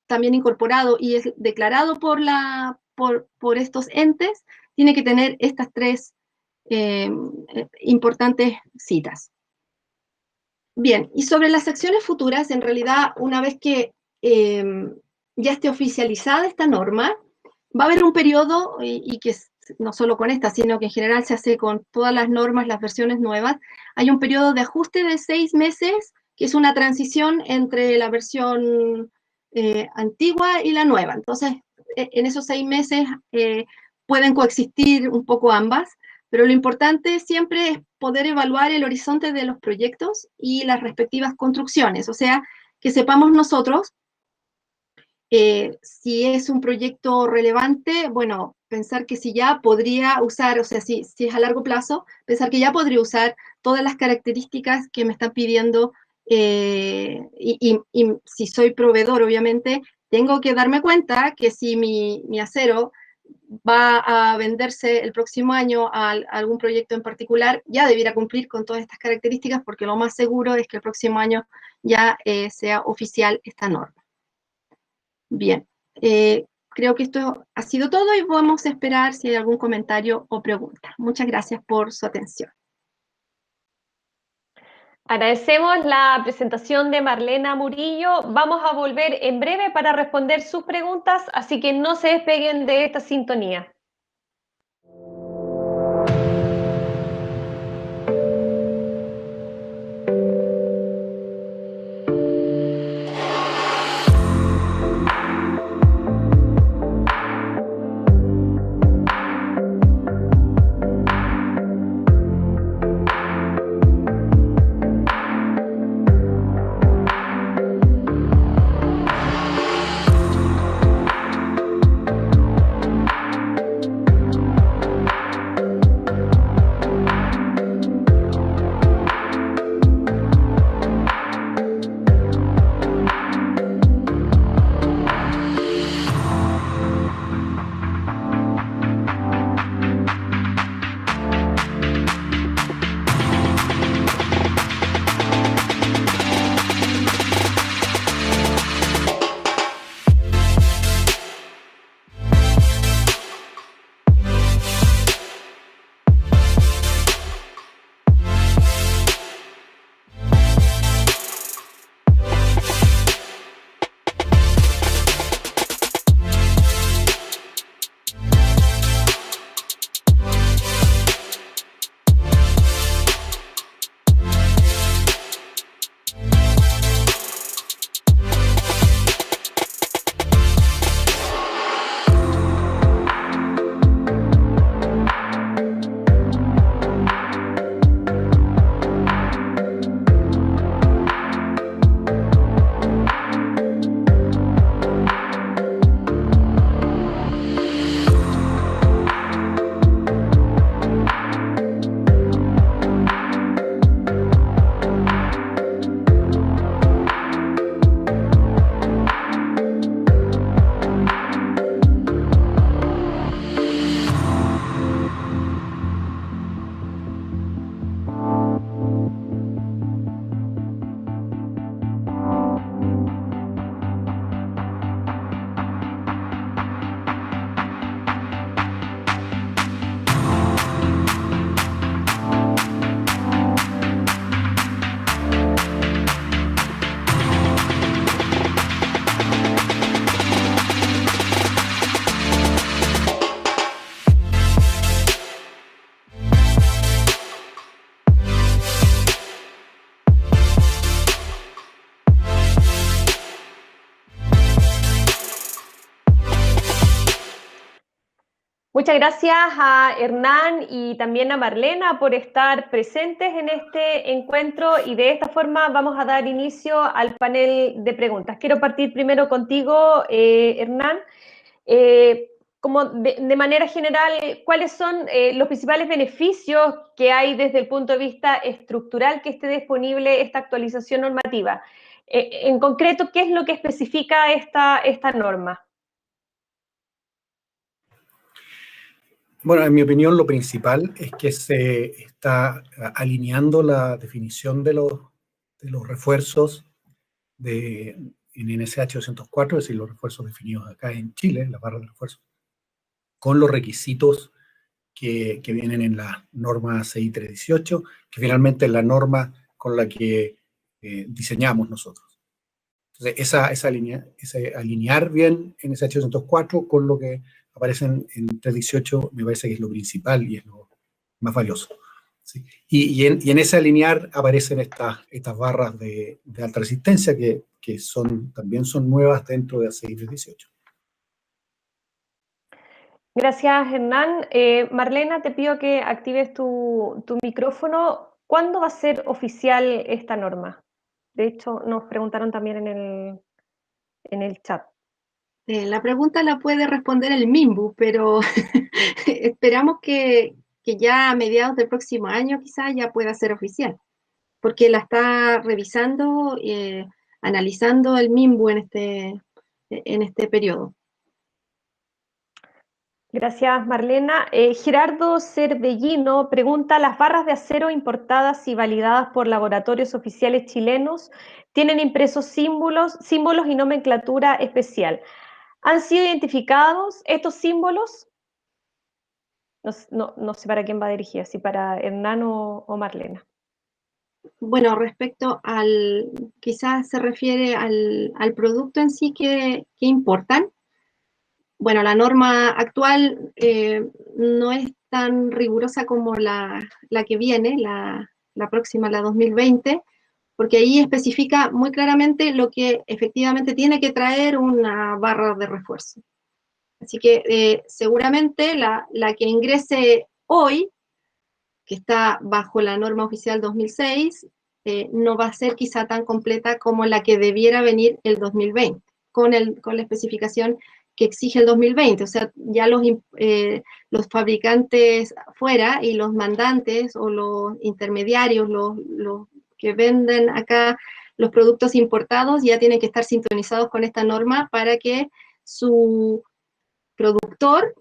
también incorporado y es declarado por estos entes, tiene que tener estas tres importantes citas. Bien, y sobre las acciones futuras, en realidad, una vez que ya esté oficializada esta norma, va a haber un periodo, y que no solo con esta, sino que en general se hace con todas las normas, las versiones nuevas, hay un periodo de ajuste de 6 meses, que es una transición entre la versión antigua y la nueva. Entonces, en esos 6 meses pueden coexistir un poco ambas, pero lo importante siempre es poder evaluar el horizonte de los proyectos y las respectivas construcciones, o sea, que sepamos nosotros si es un proyecto relevante, bueno, pensar que si ya podría usar, o sea, si es a largo plazo, pensar que ya podría usar todas las características que me están pidiendo, y si soy proveedor, obviamente, tengo que darme cuenta que si mi acero va a venderse el próximo año a algún proyecto en particular, ya debiera cumplir con todas estas características, porque lo más seguro es que el próximo año ya sea oficial esta norma. Bien, creo que esto ha sido todo y vamos a esperar si hay algún comentario o pregunta. Muchas gracias por su atención. Agradecemos la presentación de Marlena Murillo. Vamos a volver en breve para responder sus preguntas, así que no se despeguen de esta sintonía. Muchas gracias a Hernán y también a Marlena por estar presentes en este encuentro y de esta forma vamos a dar inicio al panel de preguntas. Quiero partir primero contigo, Hernán. Como de manera general, ¿cuáles son los principales beneficios que hay desde el punto de vista estructural que esté disponible esta actualización normativa? En concreto, ¿qué es lo que especifica esta norma? Bueno, en mi opinión, lo principal es que se está alineando la definición de los refuerzos en NSH 204, es decir, los refuerzos definidos acá en Chile, la barra de refuerzo, con los requisitos que vienen en la norma CI 318, que finalmente es la norma con la que diseñamos nosotros. Entonces, ese alinear bien NSH 204 con lo que aparece en 318 me parece que es lo principal y es lo más valioso. ¿Sí? Y en ese alinear aparecen estas barras de alta resistencia que también son nuevas dentro de ACI 318. Gracias, Hernán. Marlena, te pido que actives tu micrófono. ¿Cuándo va a ser oficial esta norma? De hecho, nos preguntaron también en el chat. La pregunta la puede responder el MIMBU, pero esperamos que ya a mediados del próximo año quizás ya pueda ser oficial, porque la está revisando, analizando el MIMBU en este periodo. Gracias, Marlena. Gerardo Cervellino pregunta, ¿las barras de acero importadas y validadas por laboratorios oficiales chilenos tienen impresos símbolos y nomenclatura especial? ¿Han sido identificados estos símbolos? No sé para quién va dirigida, si para Hernán o Marlena. Bueno, respecto al, quizás se refiere al producto en sí que importan. Bueno, la norma actual no es tan rigurosa como la que viene, la próxima, la 2020, porque ahí especifica muy claramente lo que efectivamente tiene que traer una barra de refuerzo. Así que seguramente la que ingrese hoy, que está bajo la norma oficial 2006, no va a ser quizá tan completa como la que debiera venir el 2020, con la especificación que exige el 2020. O sea, ya los fabricantes fuera y los mandantes o los intermediarios, los que venden acá los productos importados, ya tienen que estar sintonizados con esta norma para que su productor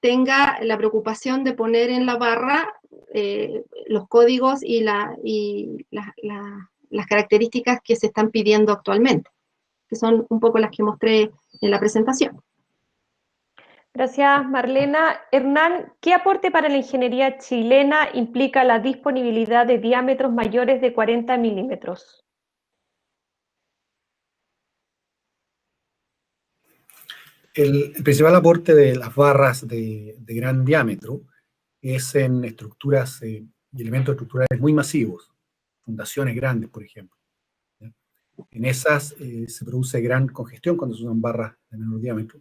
tenga la preocupación de poner en la barra los códigos y las características que se están pidiendo actualmente, que son un poco las que mostré en la presentación. Gracias, Marlena. Hernán, ¿qué aporte para la ingeniería chilena implica la disponibilidad de diámetros mayores de 40 milímetros? El principal aporte de las barras de gran diámetro es en estructuras y elementos estructurales muy masivos, fundaciones grandes, por ejemplo. ¿Ya? En esas se produce gran congestión cuando se usan barras de menor diámetro.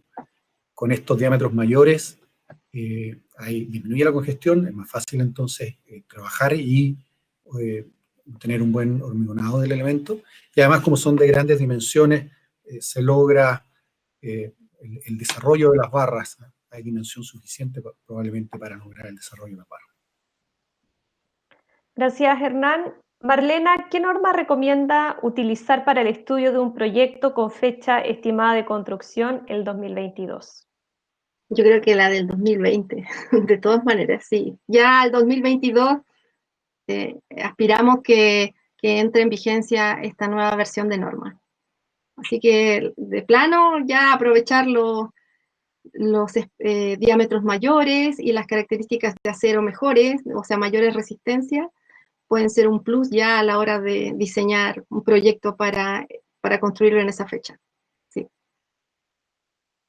Con estos diámetros mayores disminuye la congestión, es más fácil entonces trabajar y tener un buen hormigonado del elemento. Y además, como son de grandes dimensiones, se logra el desarrollo de las barras. Hay dimensión suficiente probablemente para lograr el desarrollo de las barras. Gracias, Hernán. Marlena, ¿qué norma recomienda utilizar para el estudio de un proyecto con fecha estimada de construcción el 2022? Yo creo que la del 2020, de todas maneras, sí. Ya al 2022 aspiramos que entre en vigencia esta nueva versión de norma. Así que de plano ya aprovechar los diámetros mayores y las características de acero mejores, o sea, mayores resistencias, pueden ser un plus ya a la hora de diseñar un proyecto para construirlo en esa fecha. Sí.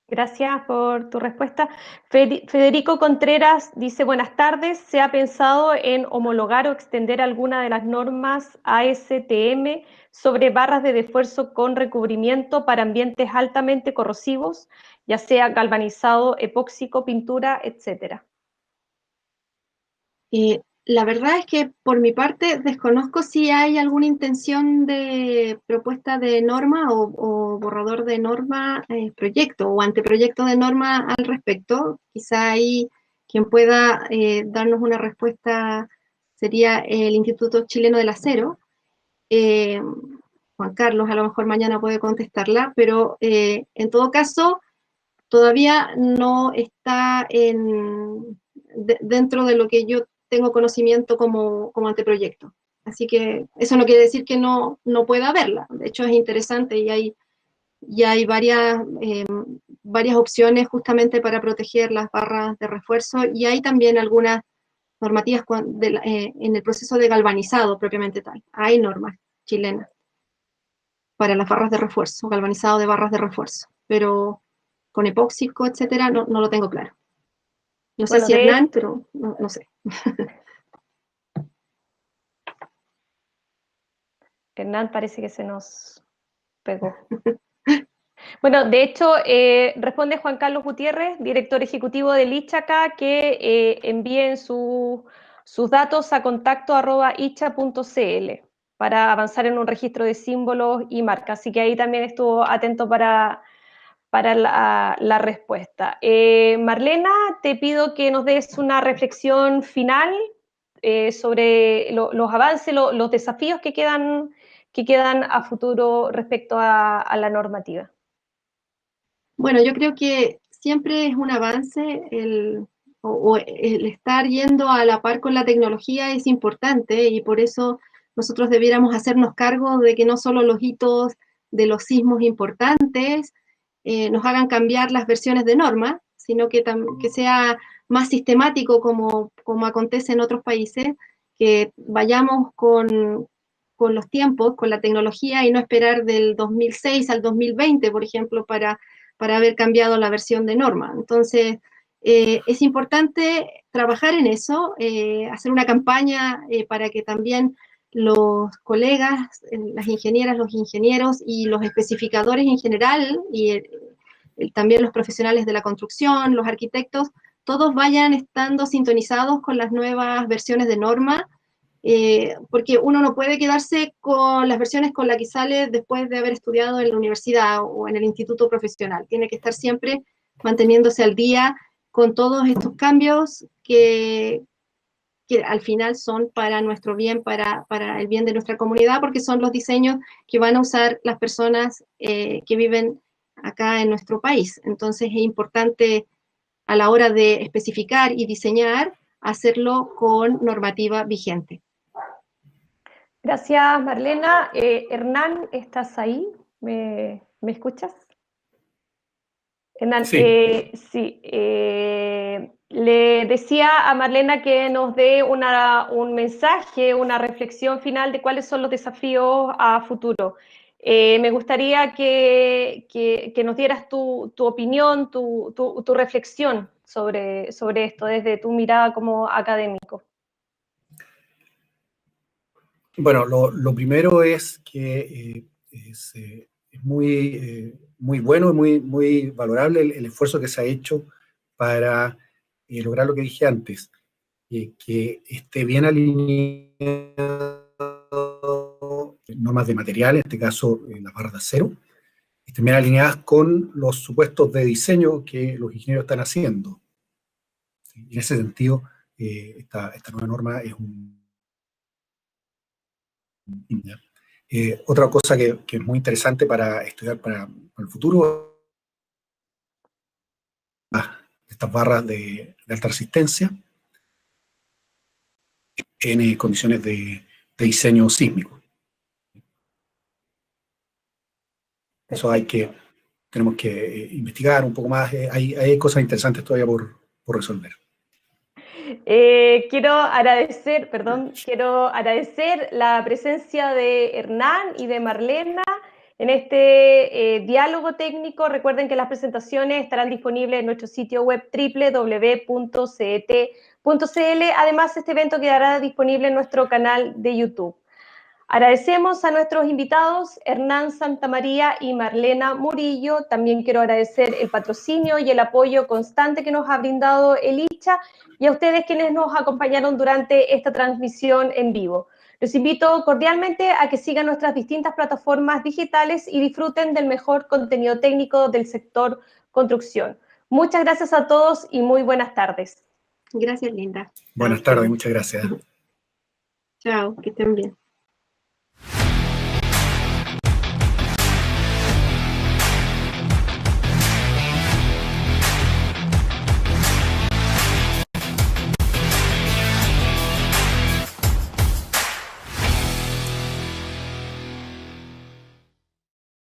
Gracias por tu respuesta. Federico Contreras dice, buenas tardes, ¿se ha pensado en homologar o extender alguna de las normas ASTM sobre barras de refuerzo con recubrimiento para ambientes altamente corrosivos, ya sea galvanizado, epóxico, pintura, etcétera? La verdad es que por mi parte desconozco si hay alguna intención de propuesta de norma o borrador de norma, proyecto o anteproyecto de norma al respecto. Quizá ahí quien pueda darnos una respuesta sería el Instituto Chileno del Acero. Juan Carlos a lo mejor mañana puede contestarla, pero en todo caso todavía no está dentro de lo que yo tengo conocimiento como anteproyecto. Así que eso no quiere decir que no pueda haberla. De hecho, es interesante y hay varias opciones justamente para proteger las barras de refuerzo y hay también algunas normativas en el proceso de galvanizado propiamente tal. Hay normas chilenas para las barras de refuerzo, galvanizado de barras de refuerzo, pero con epóxico, etcétera, no lo tengo claro. No sé Bueno, si Hernán, pero no sé. Hernán parece que se nos pegó. Bueno, de hecho, responde Juan Carlos Gutiérrez, director ejecutivo de Lichaca, que envíen sus datos a contacto@icha.cl para avanzar en un registro de símbolos y marcas. Así que ahí también estuvo atento para la respuesta. Marlena, te pido que nos des una reflexión final sobre los avances, los desafíos que quedan a futuro respecto a la normativa. Bueno, yo creo que siempre es un avance el estar yendo a la par con la tecnología es importante y por eso nosotros debiéramos hacernos cargo de que no solo los hitos de los sismos importantes nos hagan cambiar las versiones de norma, sino que sea más sistemático como acontece en otros países, que vayamos con los tiempos, con la tecnología y no esperar del 2006 al 2020, por ejemplo, para haber cambiado la versión de norma. Entonces, es importante trabajar en eso, hacer una campaña para que también los colegas, las ingenieras, los ingenieros y los especificadores en general, y también los profesionales de la construcción, los arquitectos, todos vayan estando sintonizados con las nuevas versiones de norma, porque uno no puede quedarse con las versiones con las que sale después de haber estudiado en la universidad o en el instituto profesional. Tiene que estar siempre manteniéndose al día con todos estos cambios que al final son para nuestro bien, para el bien de nuestra comunidad, porque son los diseños que van a usar las personas que viven acá en nuestro país. Entonces es importante a la hora de especificar y diseñar, hacerlo con normativa vigente. Gracias, Marlena. Hernán, ¿estás ahí? ¿Me escuchas? Hernán, Sí. sí. Le decía a Marlena que nos dé un mensaje, una reflexión final de cuáles son los desafíos a futuro. Me gustaría que nos dieras tu opinión, tu reflexión sobre esto, desde tu mirada como académico. Bueno, lo primero es que es muy bueno y muy valorable el esfuerzo que se ha hecho para lograr lo que dije antes, que esté bien alineado normas de material, en este caso las barras de acero, estén bien alineadas con los supuestos de diseño que los ingenieros están haciendo. Y en ese sentido, esta nueva norma es otra cosa que es muy interesante para estudiar para el futuro, estas barras de alta resistencia en condiciones de diseño sísmico. Eso tenemos que investigar un poco más, hay cosas interesantes todavía por resolver. Quiero agradecer la presencia de Hernán y de Marlena en este diálogo técnico. Recuerden que las presentaciones estarán disponibles en nuestro sitio web www.cet.cl. Además, este evento quedará disponible en nuestro canal de YouTube. Agradecemos a nuestros invitados, Hernán Santamaría y Marlena Murillo. También quiero agradecer el patrocinio y el apoyo constante que nos ha brindado el ICHA y a ustedes quienes nos acompañaron durante esta transmisión en vivo. Los invito cordialmente a que sigan nuestras distintas plataformas digitales y disfruten del mejor contenido técnico del sector construcción. Muchas gracias a todos y muy buenas tardes. Gracias, Linda. Buenas tardes, muchas gracias. Chao, que estén bien.